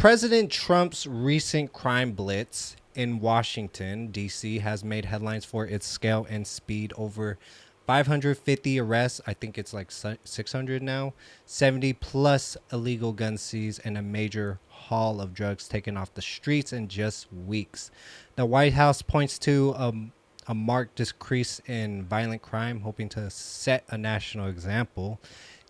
President Trump's recent crime blitz in Washington, D.C. has made headlines for its scale and speed. Over 550 arrests. I think it's like 600 now. 70 plus illegal gun seized and a major haul of drugs taken off the streets in just weeks. The White House points to a marked decrease in violent crime, hoping to set a national example.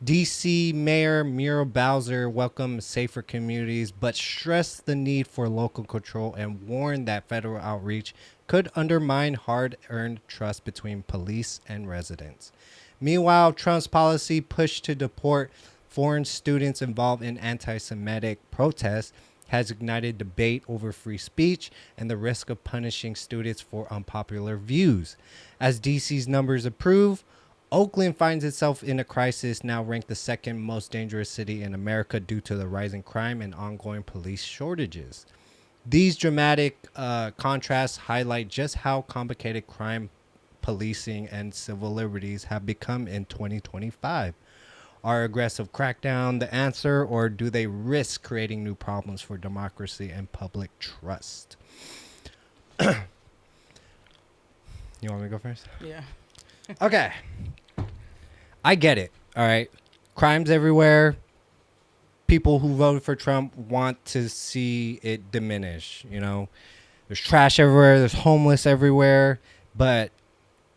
D.C. Mayor Muriel Bowser welcomed safer communities, but stressed the need for local control and warned that federal outreach could undermine hard-earned trust between police and residents. Meanwhile, Trump's policy push to deport foreign students involved in anti-Semitic protests has ignited debate over free speech and the risk of punishing students for unpopular views. As DC's numbers prove, Oakland finds itself in a crisis, now ranked the second most dangerous city in America due to the rising crime and ongoing police shortages. These dramatic contrasts highlight just how complicated crime, policing, and civil liberties have become in 2025. Are aggressive crackdown the answer, or do they risk creating new problems for democracy and public trust? You want me to go first? Yeah. Okay. I get it. All right. Crime's everywhere. People who voted for Trump want to see it diminish. You know, there's trash everywhere. There's homeless everywhere. But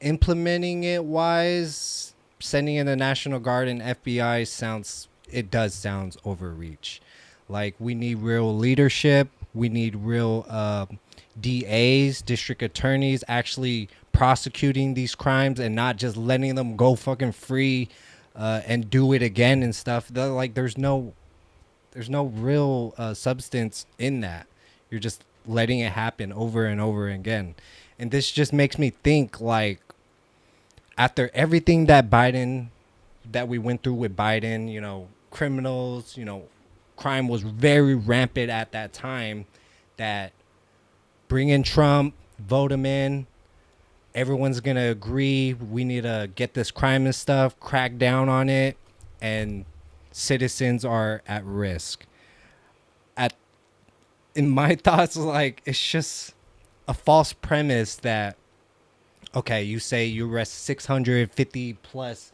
implementing it wise, sending in the National Guard and FBI sounds overreach. Like, we need real leadership. We need real DAs, district attorneys, actually prosecuting these crimes and not just letting them go fucking free and do it again and stuff. Like, there's no real substance in that. You're just letting it happen over and over again. And this just makes me think, like, after everything that we went through with Biden, you know, criminals, you know, crime was very rampant at that time, that bring in Trump, vote him in, everyone's going to agree we need to get this crime and stuff, crack down on it, and citizens are at risk. In my thoughts, like, it's just a false premise that, okay, you say you arrest 650 plus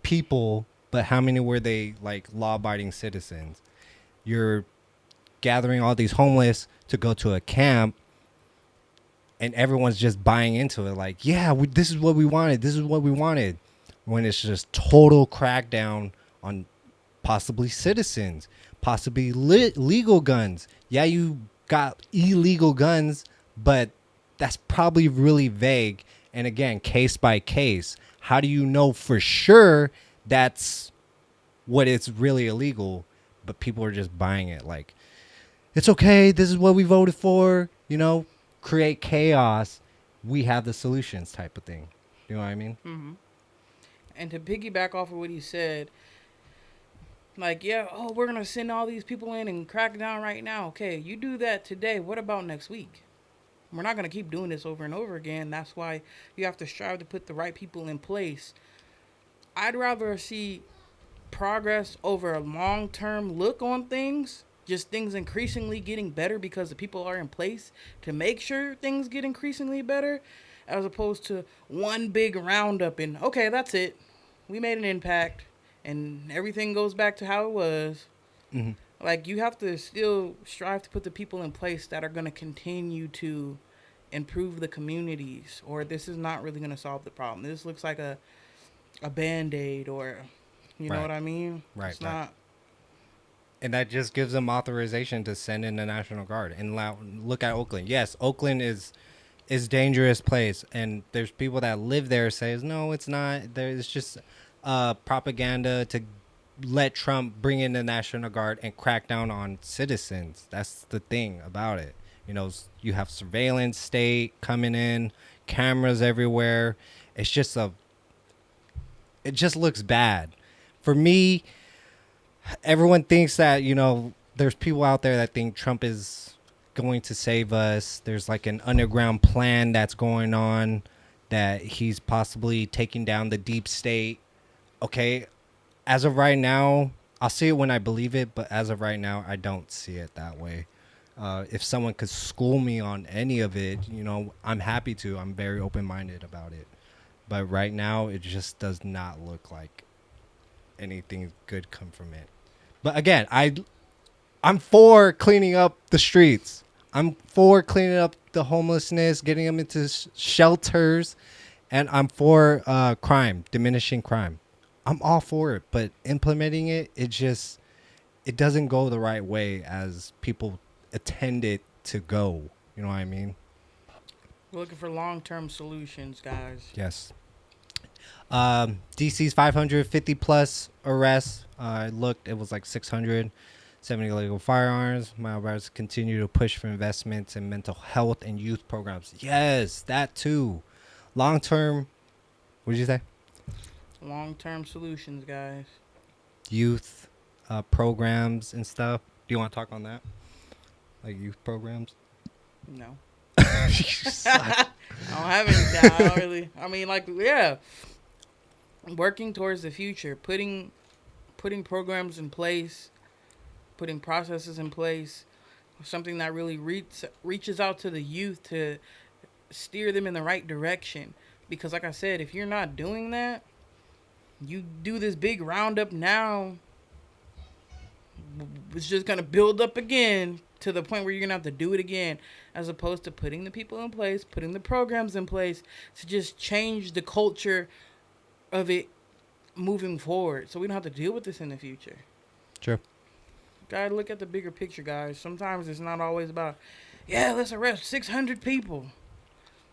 people, but how many were they, like, law-abiding citizens? You're gathering all these homeless to go to a camp, and everyone's just buying into it. Like, yeah, this is what we wanted. This is what we wanted. When it's just total crackdown on possibly citizens, possibly legal guns. Yeah, you got illegal guns, but that's probably really vague. And again, case by case. How do you know for sure that's what it's really illegal, but people are just buying it? Like, it's okay. This is what we voted for. You know, create chaos. We have the solutions type of thing. You know what I mean? Mm-hmm. And to piggyback off of what he said, like, yeah, oh, we're going to send all these people in and crack down right now. Okay, you do that today. What about next week? We're not going to keep doing this over and over again. That's why you have to strive to put the right people in place. I'd rather see progress over a long-term look on things, just things increasingly getting better because the people are in place to make sure things get increasingly better, as opposed to one big roundup and, okay, that's it. We made an impact and everything goes back to how it was. Mm-hmm. Like, you have to still strive to put the people in place that are going to continue to improve the communities, or this is not really going to solve the problem. This looks like a Band-Aid, or, you know what I mean? Right. It's not. And that just gives them authorization to send in the National Guard. And look at Oakland. Yes, Oakland is dangerous place, and there's people that live there says, no, it's not. There's just propaganda to let Trump bring in the National Guard and crack down on citizens. That's the thing about it. You know, you have surveillance state coming in, cameras everywhere. It just looks bad. For me, everyone thinks that, you know, there's people out there that think Trump is going to save us. There's like an underground plan that's going on, that he's possibly taking down the deep state. Okay, as of right now, I'll see it when I believe it, but as of right now, I don't see it that way. If someone could school me on any of it, I'm happy to. I'm very open-minded about it. But right now, it just does not look like anything good come from it. But again, I'm for cleaning up the streets. I'm for cleaning up the homelessness, getting them into shelters, and I'm for crime, diminishing crime. I'm all for it, but implementing it doesn't go the right way as people intend it to go. You know what I mean? We're looking for long-term solutions, guys. Yes. DC's 550 plus arrests. I looked, it was like 670 illegal firearms. My brothers continue to push for investments in mental health and youth programs. Yes, that too. Long term, what did you say? Long-term solutions, guys. Youth programs and stuff. Do you want to talk on that? Like youth programs? No. You suck. I don't have any. I don't really. I mean, like, yeah. Working towards the future, putting programs in place, putting processes in place, something that really reaches out to the youth to steer them in the right direction. Because, like I said, if you're not doing that, you do this big roundup now, it's just gonna build up again to the point where you're gonna have to do it again, as opposed to putting the people in place, putting the programs in place to just change the culture of it moving forward, so we don't have to deal with this in the future. True. Gotta look at the bigger picture, guys. Sometimes it's not always about, yeah, let's arrest 600 people.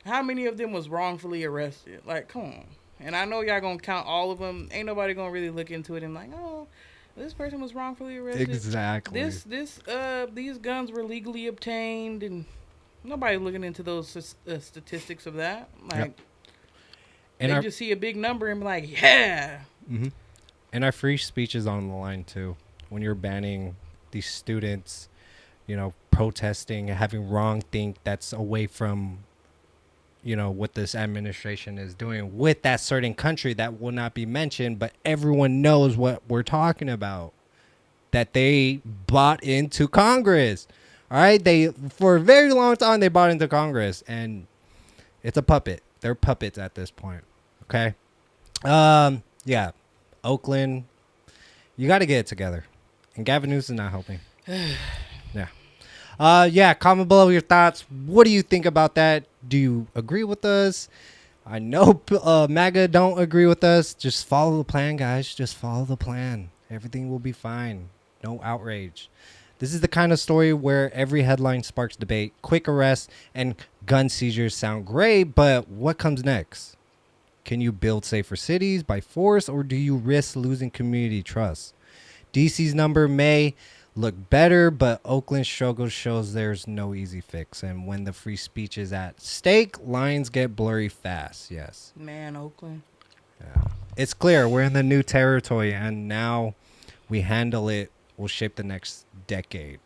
How many of them was wrongfully arrested? Like, come on. And I know y'all gonna count all of them. Ain't nobody gonna really look into it and like, oh, this person was wrongfully arrested. Exactly. These guns were legally obtained, and nobody looking into those statistics of that. Like, yep. And they just see a big number and be like, yeah. Mm-hmm. And our free speech is on the line too. When you're banning these students, protesting and having wrong think that's away from, what this administration is doing with that certain country that will not be mentioned, but everyone knows what we're talking about. That they bought into Congress. All right. For a very long time, they bought into Congress, and it's a puppet. They're puppets at this point. Okay. Yeah. Oakland, you got to get it together. And Gavin Newsom not helping. Yeah. Yeah. Comment below your thoughts. What do you think about that? Do you agree with us? I know MAGA don't agree with us. Just follow the plan, guys. Just follow the plan. Everything will be fine. No outrage. This is the kind of story where every headline sparks debate. Quick arrests and gun seizures sound great, but what comes next? Can you build safer cities by force, or do you risk losing community trust? DC's number may look better, but Oakland's struggle shows there's no easy fix. And when the free speech is at stake, lines get blurry fast. Yes. Man, Oakland. Yeah. It's clear we're in the new territory, and now we handle it will shape the next decade.